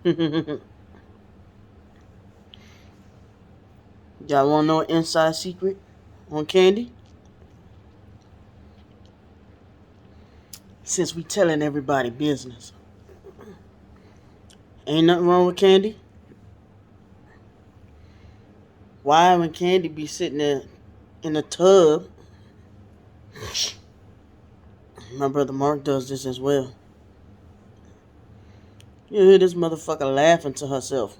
Y'all want to know an inside secret on Candy? Since we telling everybody business, ain't nothing wrong with Candy. Why when Candy be sitting there in the tub, my brother Mark does this as well. You hear this motherfucker laughing to herself.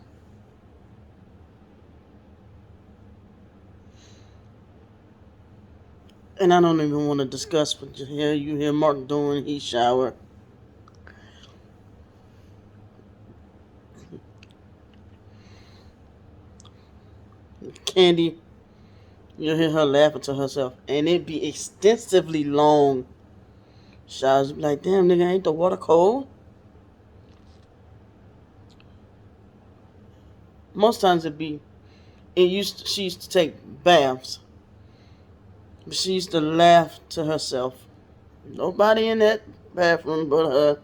And I don't even want to discuss what you hear Mark doing. He shower. Candy, you hear her laughing to herself. And it be extensively long showers. Be like, damn nigga, ain't the water cold? Most times she used to take baths. But she used to laugh to herself. Nobody in that bathroom but her.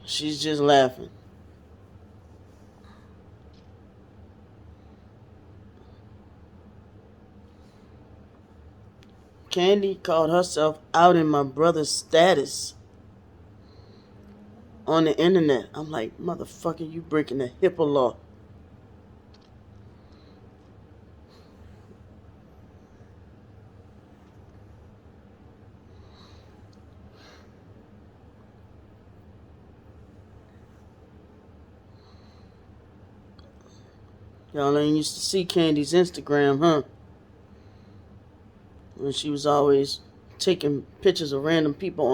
She's just laughing. Candy called herself out in my brother's status on the internet. I'm like, motherfucker, you breaking the HIPAA law. Y'all ain't used to see Candy's Instagram, huh? When she was always taking pictures of random people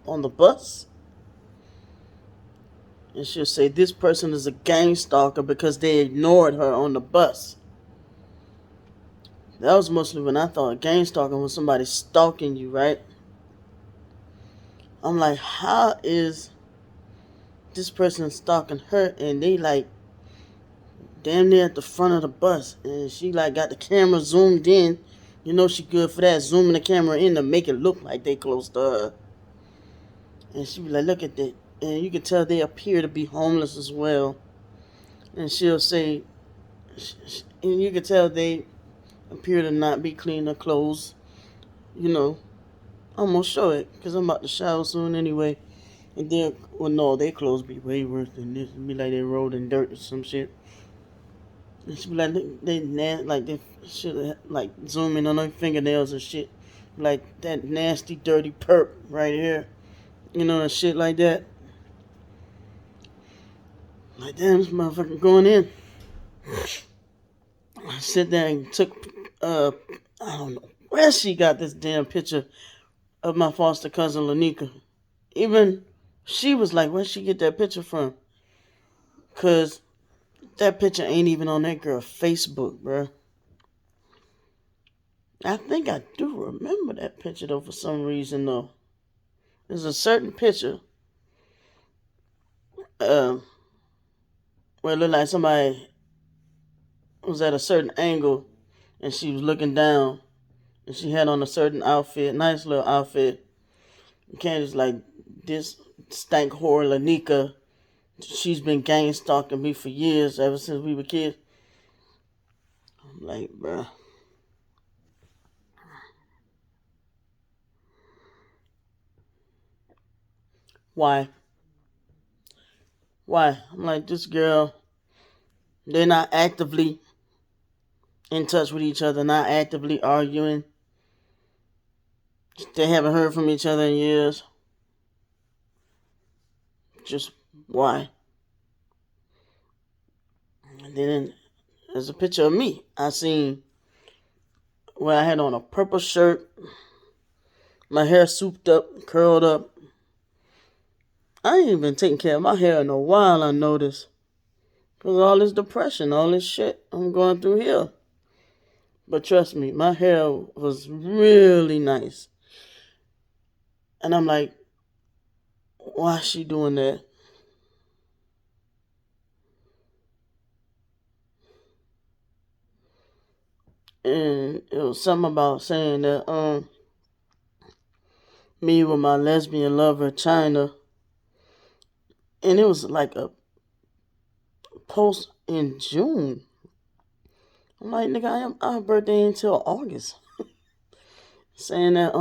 on the bus. And she'll say this person is a gang stalker because they ignored her on the bus. That was mostly when I thought gang stalking was somebody stalking you, right? I'm like, how is this person stalking her and they like damn near at the front of the bus and she like got the camera zoomed in. You know she good for that, zooming the camera in to make it look like they close to her. And she be like, look at that. And you can tell they appear to be homeless as well. And she'll say, and you can tell they appear to not be cleaning their clothes. You know, I'm gonna show it because I'm about to shower soon anyway. And then, well, no, their clothes be way worse than this. It be like they rolled in dirt or some shit. And she be like, like they should like zoom in on their fingernails and shit, like that nasty, dirty perp right here, you know, and shit like that. Like, damn, this motherfucker going in. I sit there and took, I don't know where she got this damn picture of my foster cousin Lanika. Even she was like, where'd she get that picture from? Cause that picture ain't even on that girl Facebook, bruh. I think I do remember that picture though for some reason though. There's a certain picture uh, where it looked like somebody was at a certain angle and she was looking down and she had on a certain outfit, nice little outfit. And Candy's like, this stank whore Lanika, she's been gang stalking me for years, ever since we were kids. I'm like, bruh. Why? Why? I'm like, this girl, they're not actively in touch with each other, not actively arguing. They haven't heard from each other in years. Just why? And then there's a picture of me I seen where I had on a purple shirt, my hair souped up, curled up. I ain't been taking care of my hair in a while, I noticed. Because all this depression, all this shit I'm going through here. But trust me, my hair was really nice. And I'm like, why is she doing that? And it was something about saying that me with my lesbian lover China, and it was like a post in June. I'm like, nigga, our birthday until August. Saying that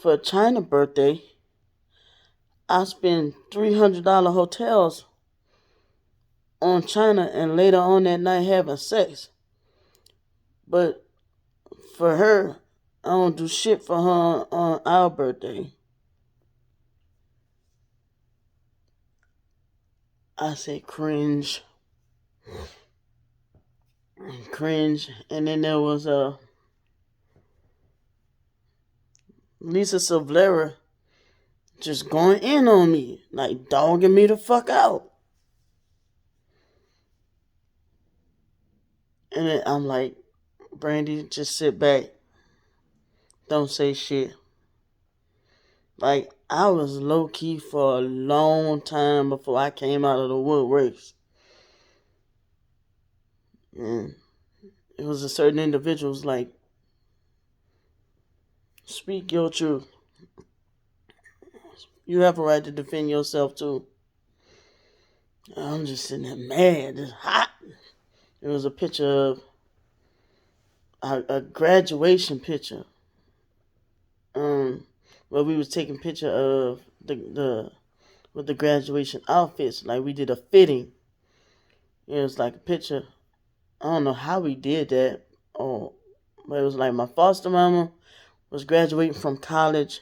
for China birthday, I spend $300 hotels on China and later on that night having sex. But for her, I don't do shit for her on our birthday. I say cringe. Cringe. And then there was Lisa Silvera just going in on me, like dogging me the fuck out. And then I'm like, Brandy, just sit back. Don't say shit. Like, I was low key for a long time before I came out of the woodworks. And it was a certain individuals like, speak your truth. You have a right to defend yourself too. I'm just sitting there mad, just hot. It was a picture of a graduation picture. Where we was taking picture of the with the graduation outfits. Like we did a fitting. It was like a picture. I don't know how we did that. Oh, but it was like my foster mama was graduating from college.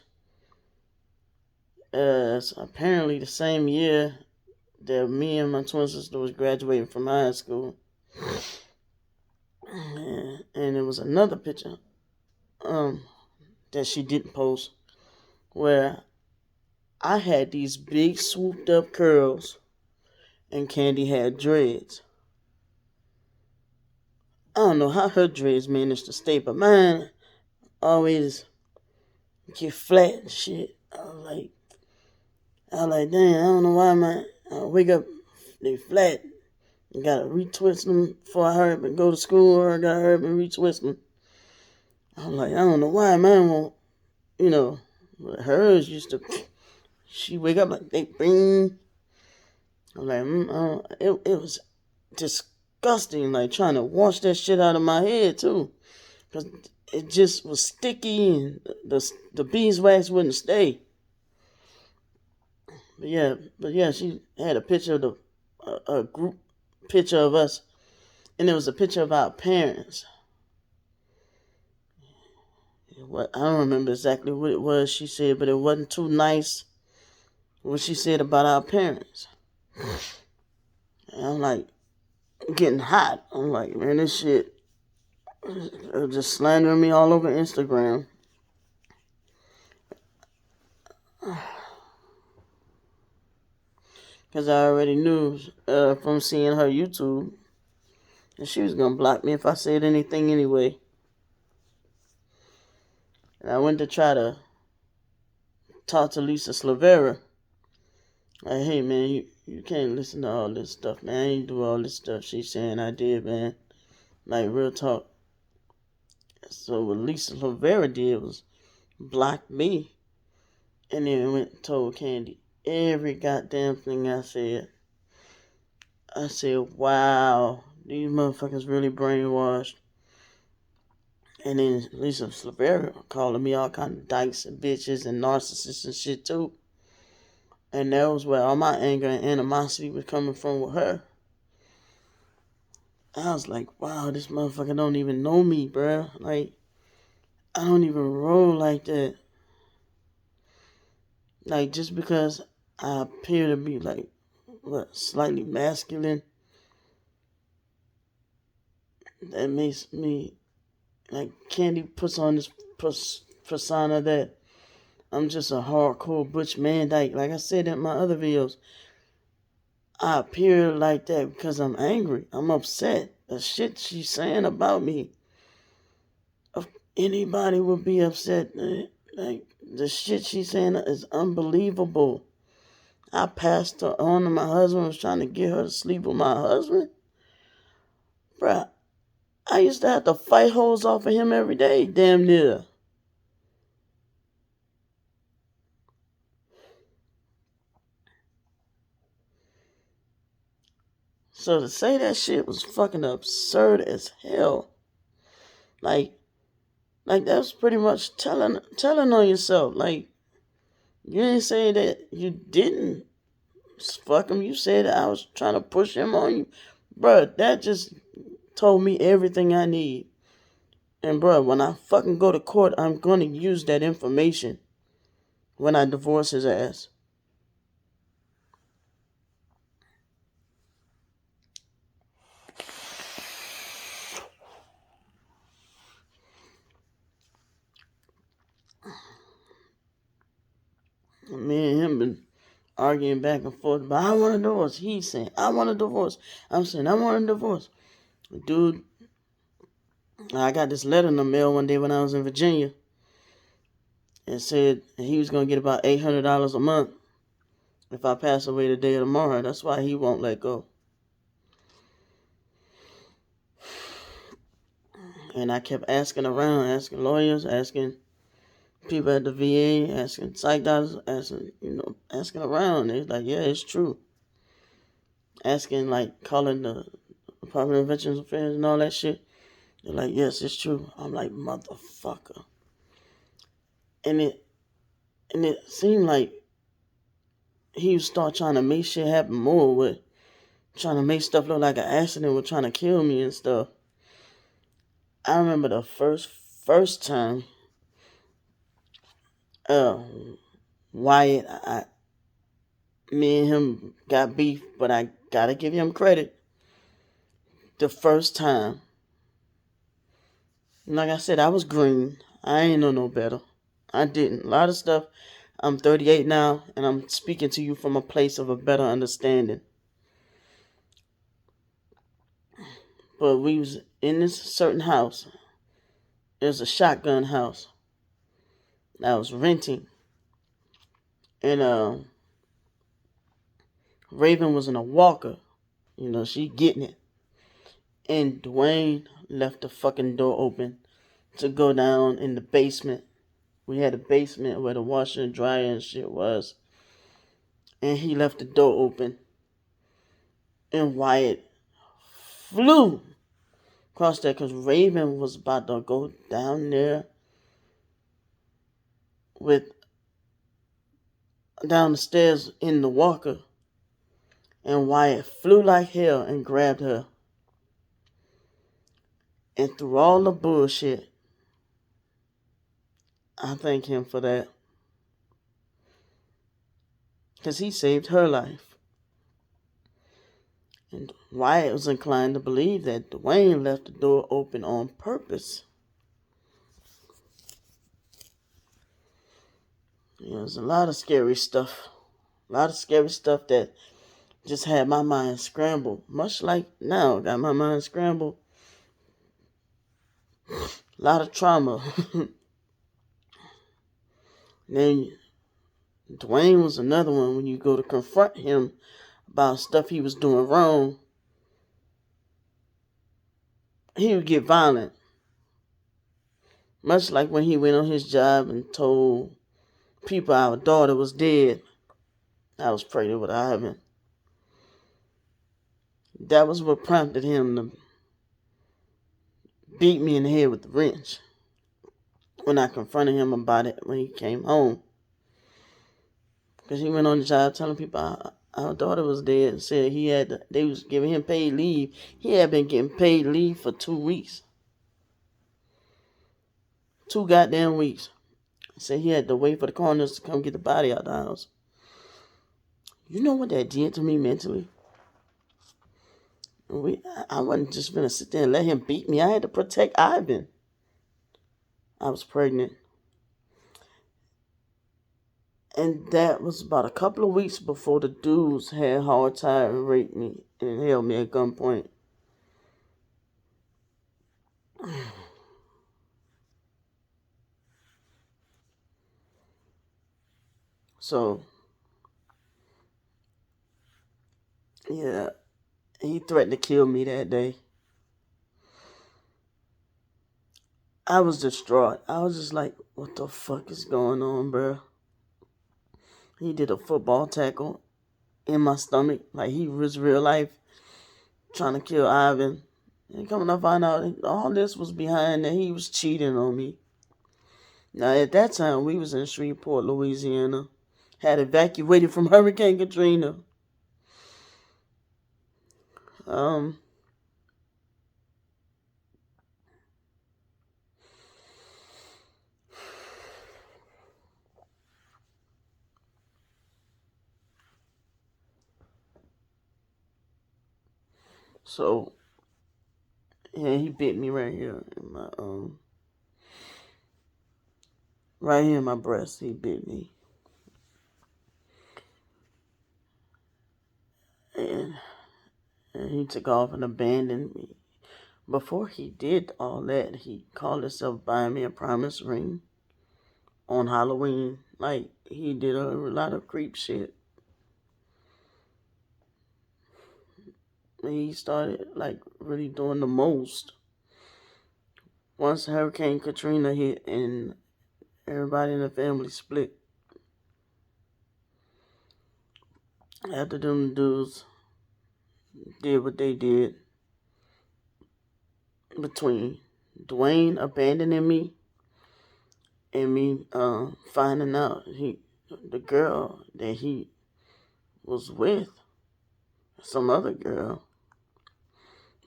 Apparently the same year that me and my twin sister was graduating from high school. And it was another picture that she didn't post where I had these big swooped up curls and Candy had dreads. I don't know how her dreads managed to stay, but mine always get flat and shit. I was like, damn, I don't know why I wake up, they flat. You gotta retwist them before I hurry up and go to school, or I gotta hurry up and retwist them. I'm like, I don't know why mine won't, hers used to, she wake up like, they bing. I'm like, it was disgusting, like trying to wash that shit out of my head too. Because it just was sticky and the beeswax wouldn't stay. But yeah, she had a picture of a group picture of us, and it was a picture of our parents. I don't remember exactly what it was she said, but it wasn't too nice what she said about our parents. And I'm like, getting hot. I'm like, man, this shit just slandering me all over Instagram. Because I already knew from seeing her YouTube that she was going to block me if I said anything anyway. And I went to try to talk to Lisa Silvera. Like, hey, man, you can't listen to all this stuff, man. I ain't do all this stuff she's saying I did, man. Like, real talk. So what Lisa Silvera did was block me. And then went and told Candy every goddamn thing I said. I said, wow, these motherfuckers really brainwashed. And then Lisa Silvera calling me all kind of dykes and bitches and narcissists and shit too. And that was where all my anger and animosity was coming from with her. I was like, wow, this motherfucker don't even know me, bruh. Like, I don't even roll like that. Like, just because I appear to be, like, slightly masculine, that makes me, like, Candy puts on this persona that I'm just a hardcore butch man dyke. Like I said in my other videos, I appear like that because I'm angry. I'm upset. The shit she's saying about me, if anybody would be upset. Like, the shit she's saying is unbelievable. I passed her on to my husband, was trying to get her to sleep with my husband. Bruh, I used to have to fight hoes off of him every day, damn near. So to say that shit was fucking absurd as hell. Like that's pretty much telling on yourself. Like, you didn't say that you didn't fuck him. You said that I was trying to push him on you. Bruh, that just told me everything I need. And bruh, when I fucking go to court, I'm gonna use that information when I divorce his ass. Me and him been arguing back and forth, but I want a divorce. He's saying, I want a divorce. I'm saying, I want a divorce. Dude, I got this letter in the mail one day when I was in Virginia. It said he was going to get about $800 a month if I pass away today or tomorrow. That's why he won't let go. And I kept asking around, asking lawyers, asking people at the VA, asking psych doctors, asking around. They're like, yeah, it's true. Asking, like, calling the Department of Veterans Affairs and all that shit. They're like, yes, it's true. I'm like, motherfucker. And it seemed like he would start trying to make shit happen more with trying to make stuff look like an accident with trying to kill me and stuff. I remember the first time Wyatt, me and him got beef, but I gotta give him credit. The first time, like I said, I was green. I ain't know no better. I didn't. A lot of stuff. I'm 38 now, and I'm speaking to you from a place of a better understanding. But we was in this certain house. It was a shotgun house that I was renting. And Raven was in a walker. You know, she getting it. And Dwayne left the fucking door open to go down in the basement. We had a basement where the washer and dryer and shit was. And he left the door open. And Wyatt flew across there because Raven was about to go down there down the stairs in the walker. And Wyatt flew like hell and grabbed her. And through all the bullshit, I thank him for that. Because he saved her life. And Wyatt was inclined to believe that Dwayne left the door open on purpose. There's a lot of scary stuff. A lot of scary stuff that just had my mind scrambled. Much like now, got my mind scrambled. A lot of trauma. Then Dwayne was another one. When you go to confront him about stuff he was doing wrong, he would get violent. Much like when he went on his job and told people our daughter was dead. I was pregnant with Ivan. That was what prompted him to beat me in the head with the wrench when I confronted him about it when he came home. Because he went on the job telling people our daughter was dead and said they was giving him paid leave. He had been getting paid leave for 2 weeks. 2 goddamn weeks. Said he had to wait for the coroners to come get the body out of the house. You know what that did to me mentally? I wasn't just gonna sit there and let him beat me. I had to protect Ivan. I was pregnant. And that was about a couple of weeks before the dudes had hard time and raped me and held me at gunpoint. So, yeah, he threatened to kill me that day. I was distraught. I was just like, what the fuck is going on, bro? He did a football tackle in my stomach. Like, he was real life trying to kill Ivan. And coming to find out, all this was behind that he was cheating on me. Now, at that time, we was in Shreveport, Louisiana. Had evacuated from Hurricane Katrina. Um, so, yeah, he bit me right here in my, right here in my breast. He bit me. And he took off and abandoned me. Before he did all that, he called himself buying me a promise ring on Halloween. Like, he did a lot of creep shit. He started, like, really doing the most. Once Hurricane Katrina hit and everybody in the family split, after them dudes did what they did, between Dwayne abandoning me and me finding out the girl that he was with, some other girl,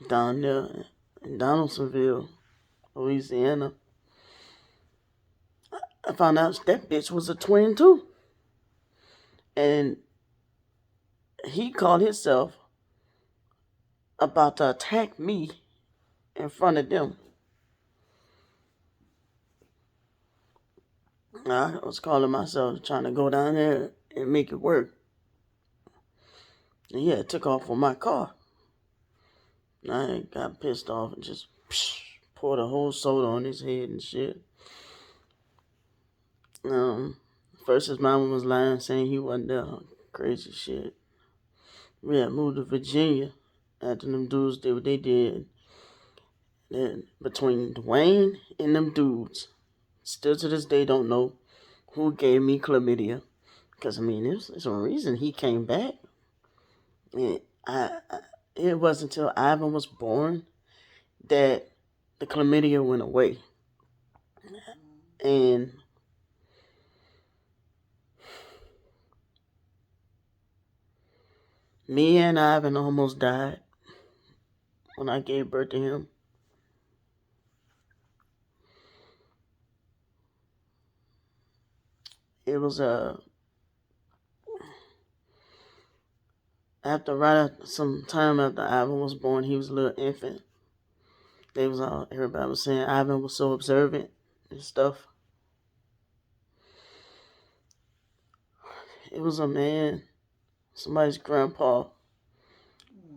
down there in Donaldsonville, Louisiana, I found out that bitch was a twin too. And he called himself about to attack me in front of them. I was calling myself trying to go down there and make it work. And yeah, it took off on my car. I got pissed off and just poured a whole soda on his head and shit. First his mama was lying, saying he wasn't there. Crazy shit. We had moved to Virginia after them dudes did what they did. Then between Dwayne and them dudes, still to this day don't know who gave me chlamydia. Because, I mean, there's a reason he came back. And it wasn't until Ivan was born that the chlamydia went away. And me and Ivan almost died when I gave birth to him. It was some time after Ivan was born, he was a little infant. Everybody was saying Ivan was so observant and stuff. It was a man, somebody's grandpa,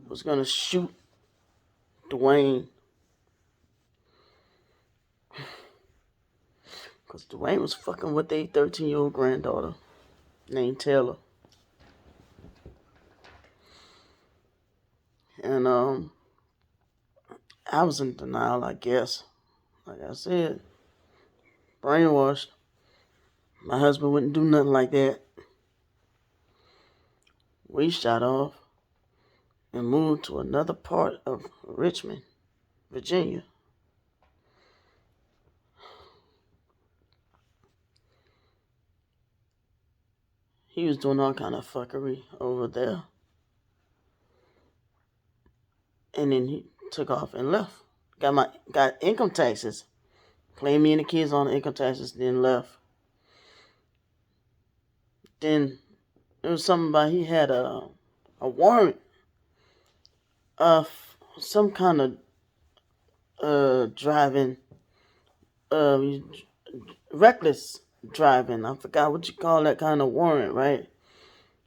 was gonna shoot Dwayne. Because Dwayne was fucking with their 13-year-old granddaughter named Taylor. And I was in denial, I guess. Like I said, brainwashed. My husband wouldn't do nothing like that. We shot off and moved to another part of Richmond, Virginia. He was doing all kind of fuckery over there. And then he took off and left. Got income taxes. Claimed me and the kids on the income taxes, then left. Then there was something about he had a warrant of some kind of driving, reckless driving. I forgot what you call that kind of warrant, right?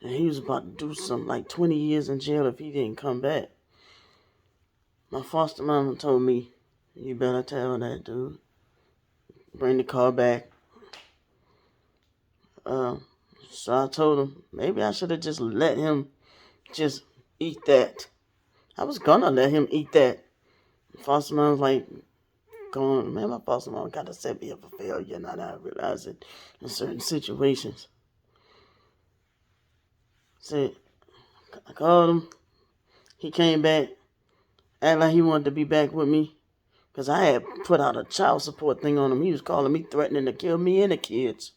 And he was about to do something like 20 years in jail if he didn't come back. My foster mama told me, you better tell that dude. Bring the car back. So I told him, maybe I should have just let him just eat that. I was gonna let him eat that. Foster mom was like, going, man, my foster mom got to set me up for failure. Now that I realize it in certain situations. Said, I called him. He came back. Act like he wanted to be back with me. Because I had put out a child support thing on him. He was calling me, threatening to kill me and the kids.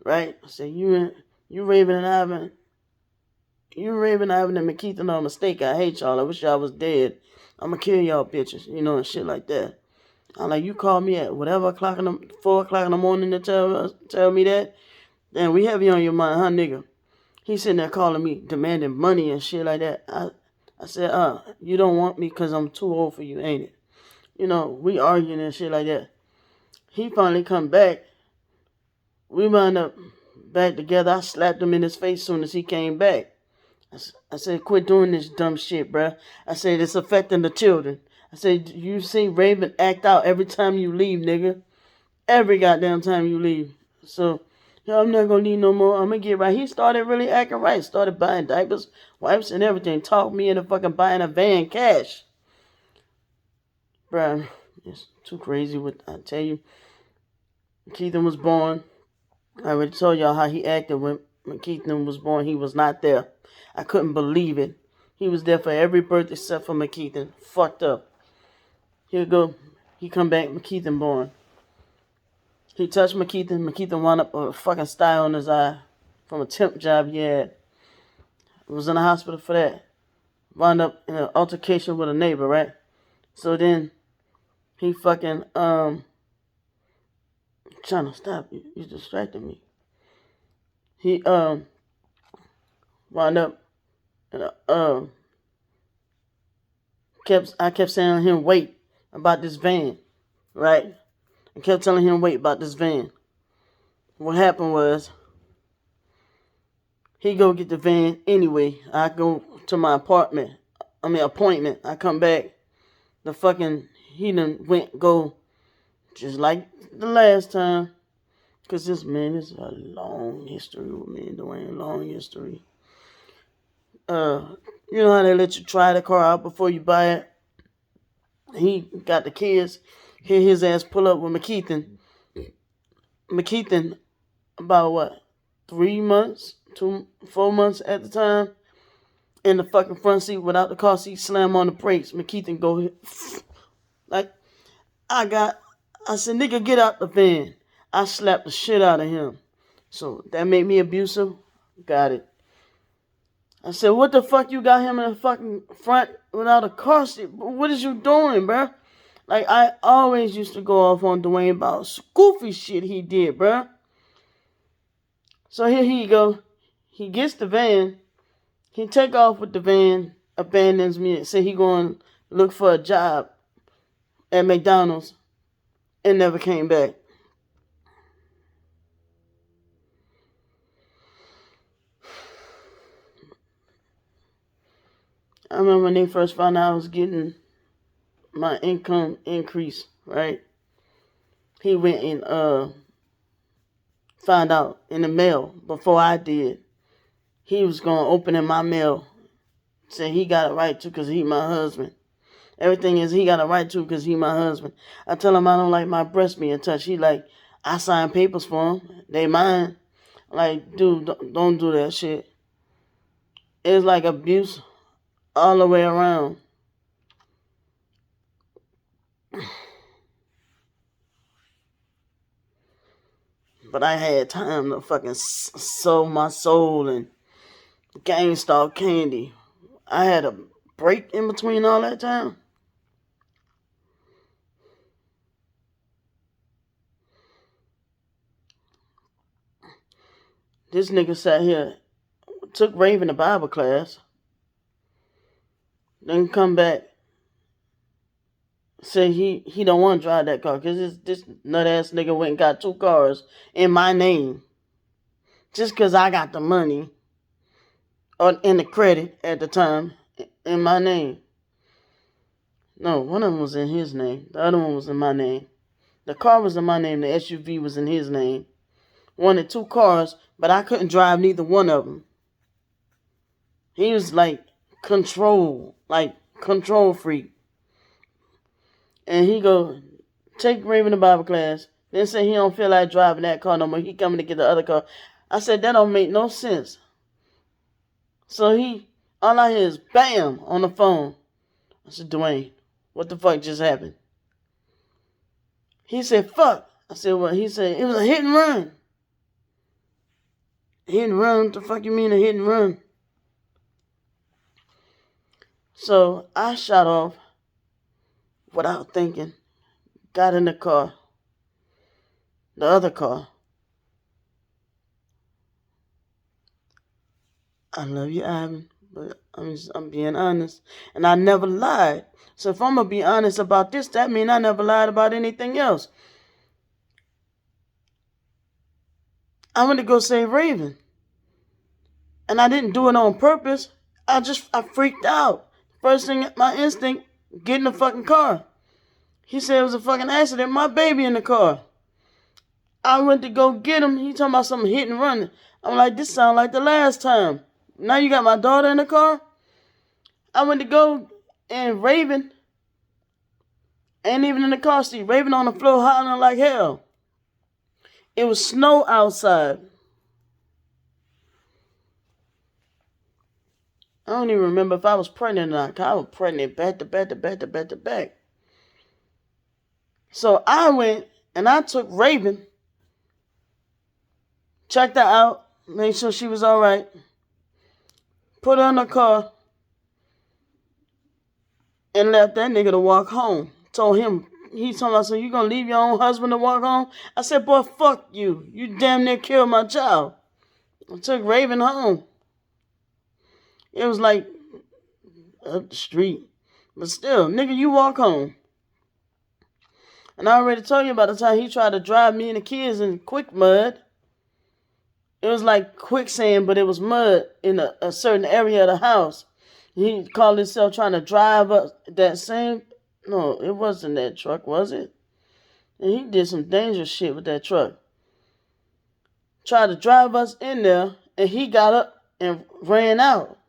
Right? I said, you Raven and Ivan, and McKeithen are a mistake. I hate y'all. I wish y'all was dead. I'm going to kill y'all bitches. And shit like that. I'm like, you call me at whatever 4 o'clock in the morning to tell me that? Then we have you on your mind, huh, nigga? He sitting there calling me, demanding money and shit like that. I said, you don't want me because I'm too old for you, ain't it? We arguing and shit like that. He finally come back. We wound up back together. I slapped him in his face as soon as he came back. I said, quit doing this dumb shit, bruh. I said, it's affecting the children. I said, you see Raven act out every time you leave, nigga. Every goddamn time you leave. So, I'm not going to leave no more. I'm going to get right. He started really acting right. Started buying diapers, wipes, and everything. Talked me into fucking buying a van cash. Bruh, it's too crazy what I tell you. Keithan was born. I already told y'all how he acted when Keithan was born. He was not there. I couldn't believe it. He was there for every birth except for McKeithen. Fucked up. Here go. He come back, McKeithen born. He touched McKeithen. McKeithen wound up with a fucking sty on his eye from a temp job he had. Was in the hospital for that. Wound up in an altercation with a neighbor, right? So then he fucking trying to stop you. You distracted me. He wound up and I kept saying to him, wait about this van, right? I kept telling him, wait about this van. What happened was, he go get the van anyway. I go to my appointment. I come back. He done go just like the last time. Because this man is a long history with me and Dwayne. Long history. You know how they let you try the car out before you buy it? He got the kids. Hear his ass pull up with McKeithen. McKeithen, about 4 months at the time, in the fucking front seat without the car seat, slam on the brakes. McKeithen go like, I said, nigga, get out the van. I slapped the shit out of him. So that made me abusive. Got it. I said, what the fuck you got him in the fucking front without a car seat? What is you doing, bruh? Like, I always used to go off on Dwayne about goofy shit he did, bruh. So here he go. He gets the van. He take off with the van, abandons me, say he going to look for a job at McDonald's, and never came back. I remember when they first found out I was getting my income increase, right? He went and found out in the mail before I did. He was going to open in my mail. Say he got a right to because he my husband. Everything is he got a right to because he my husband. I tell him I don't like my breasts being touched. He like, I sign papers for him. They mine. Like, dude, don't do that shit. It's like abuse all the way around. But I had time to fucking sow my soul and GameStop candy. I had a break in between all that time. This nigga sat here, took Raven to Bible class, then come back, say he don't want to drive that car because this nut ass nigga went and got 2 cars in my name. Just because I got the money or in the credit at the time in my name. No, one of them was in his name. The other one was in my name. The car was in my name. The SUV was in his name. Wanted 2 cars, but I couldn't drive neither one of them. He was like control freak. And he go, take Raven to Bible class. Then say he don't feel like driving that car no more. He coming to get the other car. I said, that don't make no sense. So all I hear is bam on the phone. I said, Dwayne, what the fuck just happened? He said, fuck. I said, what? He said, it was a hit and run. Hit and run? What the fuck you mean a hit and run? So I shot off without thinking. Got in the car. The other car. I love you, Ivan, but I'm being honest. And I never lied. So if I'm going to be honest about this, that means I never lied about anything else. I went to go save Raven. And I didn't do it on purpose. I freaked out. First thing, my instinct, get in the fucking car. He said it was a fucking accident. My baby in the car. I went to go get him. He talking about something hit and run. I'm like, this sound like the last time. Now you got my daughter in the car? I went to go, and Raven ain't even in the car seat. Raven on the floor hollering like hell. It was snow outside. I don't even remember if I was pregnant or not. I was pregnant back to back. So I went and I took Raven, checked her out, made sure she was all right, put her in the car, and left that nigga to walk home. Told him, he told me, so you gonna leave your own husband to walk home? I said, boy, fuck you. You damn near killed my child. I took Raven home. It was like up the street. But still, nigga, you walk home. And I already told you about the time he tried to drive me and the kids in quick mud. It was like quicksand, but it was mud in a certain area of the house. He called himself trying to drive us that same... No, it wasn't that truck, was it? And he did some dangerous shit with that truck. Tried to drive us in there, and he got up and ran out.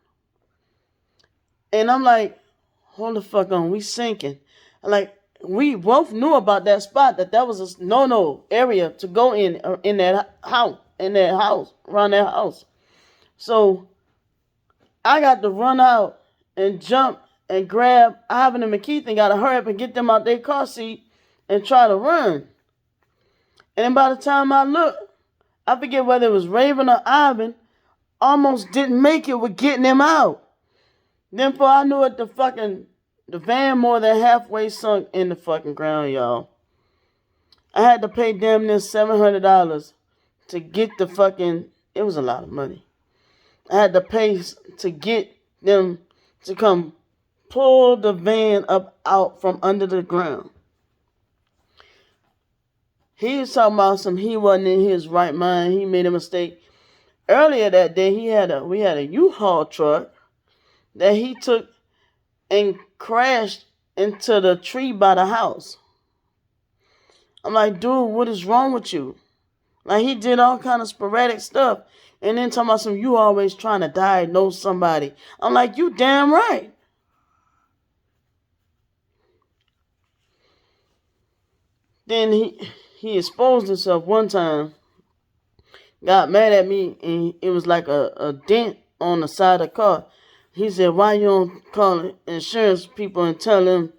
And I'm like, hold the fuck on, we sinking. Like, we both knew about that spot, that was a no area to go in that house, around that house. So I got to run out and jump and grab Ivan and McKeith and got to hurry up and get them out their car seat and try to run. And by the time I looked, I forget whether it was Raven or Ivan, almost didn't make it with getting them out. Then before I knew it, the van more than halfway sunk in the fucking ground, y'all. I had to pay damn near $700 to get the fucking... It was a lot of money. I had to pay to get them to come pull the van up out from under the ground. He was talking about he wasn't in his right mind. He made a mistake. Earlier that day, we had a U-Haul truck that he took and crashed into the tree by the house. I'm like, dude, what is wrong with you? Like, he did all kind of sporadic stuff. And then talking about you always trying to diagnose somebody. I'm like, you damn right. Then he exposed himself one time. Got mad at me, and it was like a dent on the side of the car. He said, why you don't call insurance people and tell them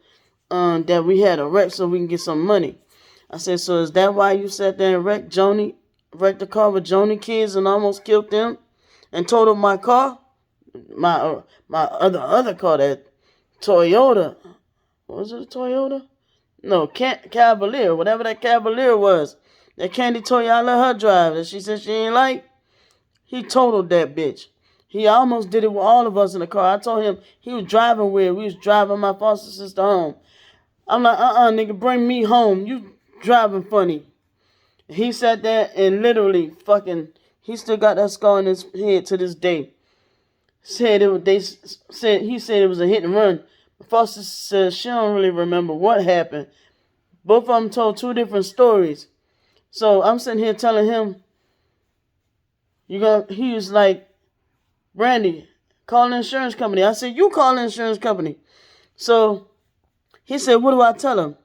that we had a wreck so we can get some money? I said, so is that why you sat there and wrecked the car with Joni kids and almost killed them and totaled my car? My other car, that Toyota. Was it a Toyota? No, Cavalier, whatever that Cavalier was. That Candy told you I let her drive that she said she ain't like. He totaled that bitch. He almost did it with all of us in the car. I told him he was driving weird. We was driving my foster sister home. I'm like, nigga, bring me home. You driving funny. He sat there and literally he still got that scar in his head to this day. He said it was a hit and run. My foster said she don't really remember what happened. Both of them told two different stories. So I'm sitting here telling him, he was like, Brandy, call the insurance company. I said, you call the insurance company. So he said, what do I tell him?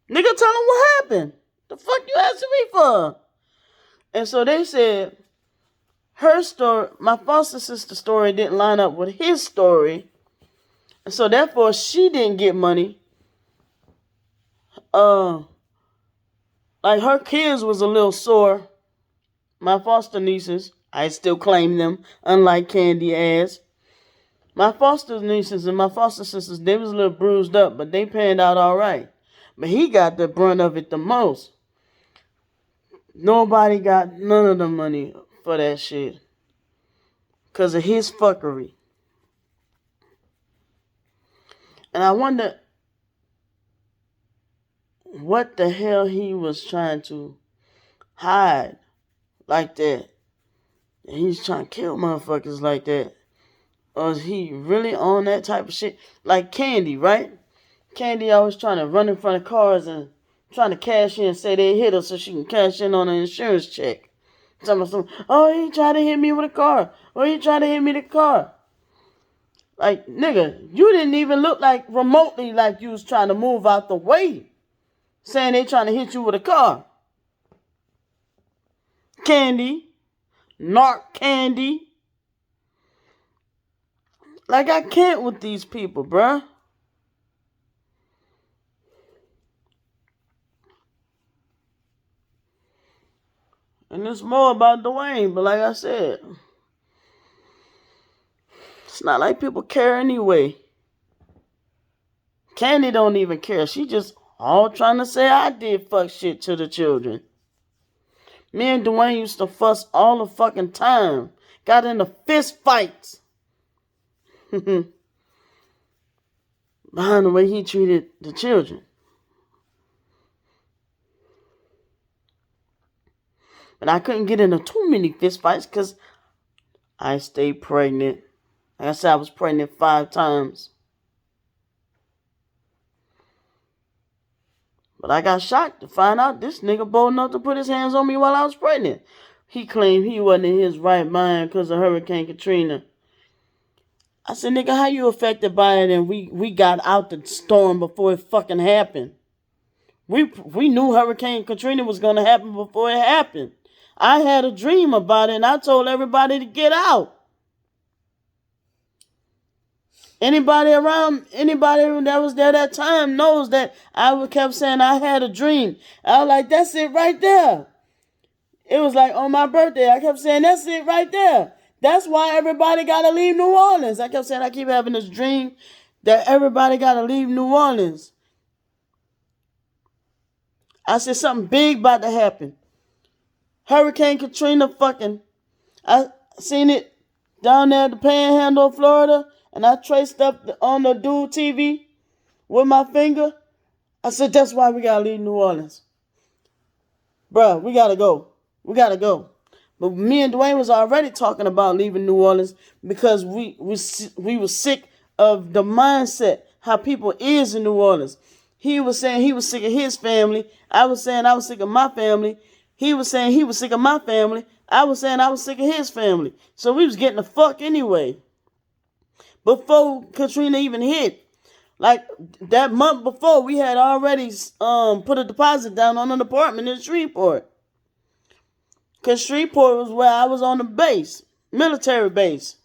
Nigga, tell him what happened. The fuck you asking me for? And so they said, her story, my foster sister's story didn't line up with his story. So therefore, she didn't get money. Like her kids was a little sore. My foster nieces, I still claim them, unlike Candy ass. My foster nieces and my foster sisters, they was a little bruised up, but they panned out all right. But he got the brunt of it the most. Nobody got none of the money for that shit. Because of his fuckery. And I wonder what the hell he was trying to hide like that. And he's trying to kill motherfuckers like that. Or is he really on that type of shit? Like Candy, right? Candy always trying to run in front of cars and trying to cash in, say they hit her so she can cash in on an insurance check. Oh, he tried to hit me with a car. Oh, he tried to hit me with a car. Like, nigga, you didn't even look like remotely like you was trying to move out the way. Saying they trying to hit you with a car. Candy. Narc Candy. Like, I can't with these people, bruh. And it's more about Dwayne, but like I said, it's not like people care anyway. Candy don't even care. She just all trying to say I did fuck shit to the children. Me and Dwayne used to fuss all the fucking time. Got into fist fights. Behind the way he treated the children. But I couldn't get into too many fist fights because I stayed pregnant. Like I said, I was pregnant 5 times. But I got shocked to find out this nigga bold enough to put his hands on me while I was pregnant. He claimed he wasn't in his right mind because of Hurricane Katrina. I said, nigga, how you affected by it and we got out the storm before it fucking happened? We knew Hurricane Katrina was going to happen before it happened. I had a dream about it and I told everybody to get out. Anybody that was there that time knows that I kept saying I had a dream. I was like, that's it right there. It was like on my birthday. I kept saying, that's it right there. That's why everybody got to leave New Orleans. I kept saying, I keep having this dream that everybody got to leave New Orleans. I said, something big about to happen. Hurricane Katrina I seen it down there at the Panhandle of Florida. And I traced up on the dual TV with my finger. I said, that's why we got to leave New Orleans. Bruh, we got to go. We got to go. But me and Dwayne was already talking about leaving New Orleans because we were sick of the mindset, how people is in New Orleans. He was saying he was sick of his family. I was saying I was sick of my family. He was saying he was sick of my family. I was saying I was sick of his family. So we was getting the fuck anyway. Before Katrina even hit. Like that month before, we had already put a deposit down on an apartment in Shreveport. Because Shreveport was where I was on the base, military base,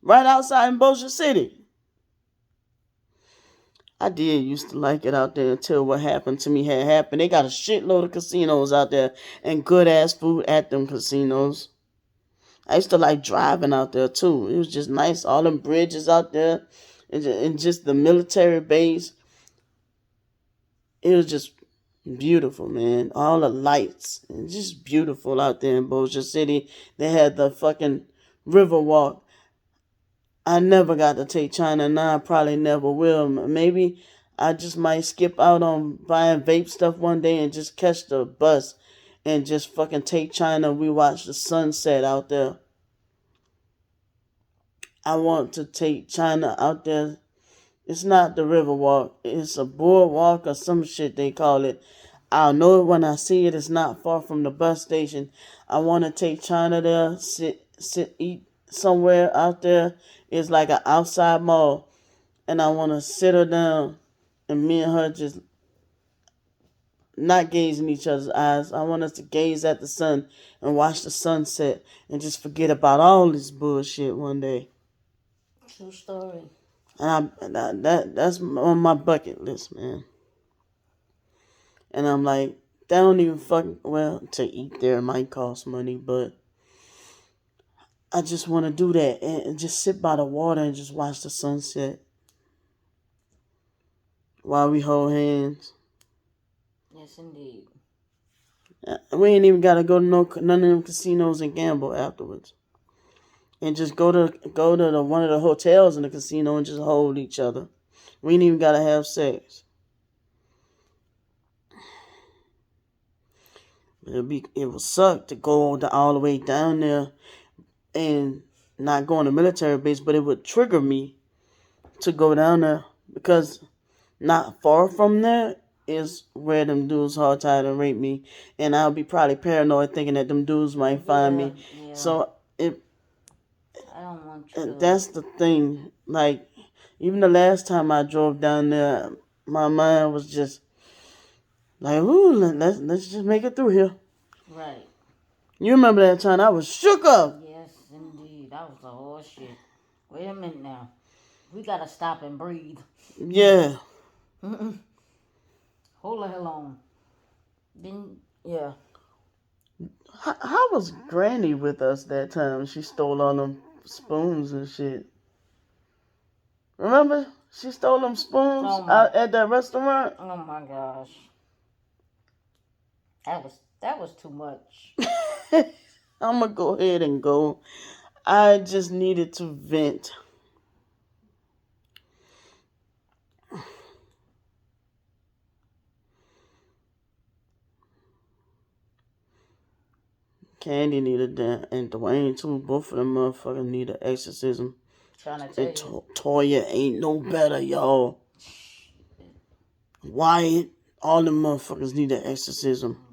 right outside in Bossier City. I did used to like it out there until what happened to me had happened. They got a shitload of casinos out there and good ass food at them casinos. I used to like driving out there too. It was just nice. All them bridges out there and just the military base. It was just beautiful, man. All the lights. And just beautiful out there in Bossier City. They had the fucking river walk. I never got to take China. Now I probably never will. Maybe I just might skip out on buying vape stuff one day and just catch the bus and just fucking take China. We watch the sunset out there. I want to take China out there. It's not the river walk. It's a boardwalk or some shit they call it. I'll know it when I see it. It's not far from the bus station. I want to take China there, eat somewhere out there. It's like an outside mall. And I want to sit her down and me and her just not gaze in each other's eyes. I want us to gaze at the sun and watch the sunset and just forget about all this bullshit one day. True story. And that's on my bucket list, man. And I'm like, that don't even fucking, well, to eat there might cost money, but I just want to do that and just sit by the water and just watch the sunset while we hold hands. Yes, indeed. We ain't even got to go to none of them casinos and gamble afterwards. And just go to one of the hotels in the casino and just hold each other. We ain't even got to have sex. It would suck to go all the way down there and not go on a military base, but it would trigger me to go down there because not far from there is where them dudes hard tied and rape me, and I'll be probably paranoid thinking that them dudes might find me. Yeah. So I don't want you to. That's the thing. Like, even the last time I drove down there, my mind was just like, ooh, let's just make it through here. Right. You remember that time I was shook up? Yes, indeed. That was the whole shit. Wait a minute now. We gotta stop and breathe. Yeah. Hold the hell on. Then, yeah. How was Granny with us that time? She stole all them spoons and shit. Remember? She stole them spoons out at that restaurant. Oh my gosh. That was too much. I'm gonna go ahead and go. I just needed to vent. Candy needed that, and Dwayne too. Both of them motherfuckers need an exorcism. Trying to tell you. Toya ain't no better, y'all. Wyatt, all them motherfuckers need an exorcism.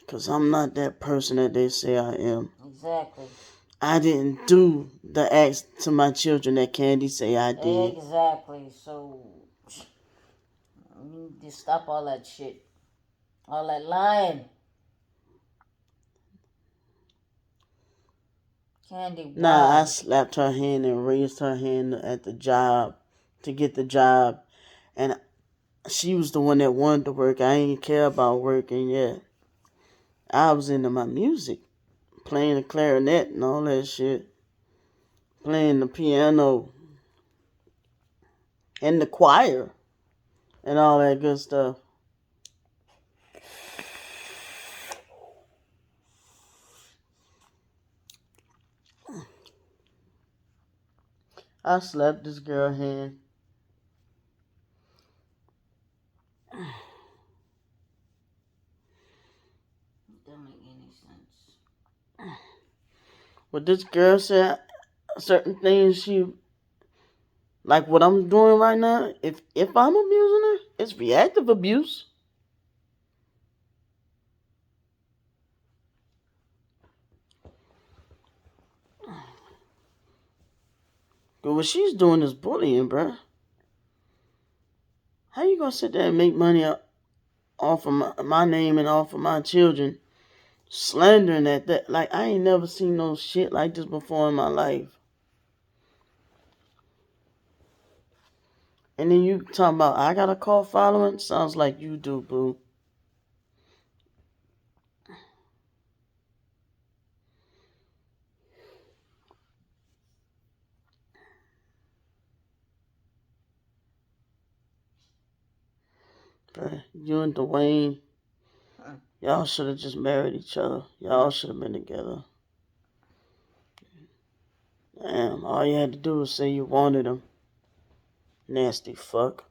Cause I'm not that person that they say I am. Exactly. I didn't do the acts to my children that Candy say I did. Exactly. So you need to stop all that shit. All that lying. Candy, wow. Nah, I slapped her hand and raised her hand at the job to get the job. And she was the one that wanted to work. I ain't care about working yet. I was into my music. Playing the clarinet and all that shit. Playing the piano. And the choir. And all that good stuff. I slapped this girl's hand. Don't make any sense. But this girl said certain things like what I'm doing right now, if I'm abusing her, it's reactive abuse. But what she's doing is bullying, bruh. How you gonna sit there and make money off of my name and off of my children, slandering that? Like, I ain't never seen no shit like this before in my life. And then you talking about I got a cult following? Sounds like you do, boo. Bruh, you and Dwayne, y'all should have just married each other. Y'all should have been together. Damn, all you had to do was say you wanted him. Nasty fuck.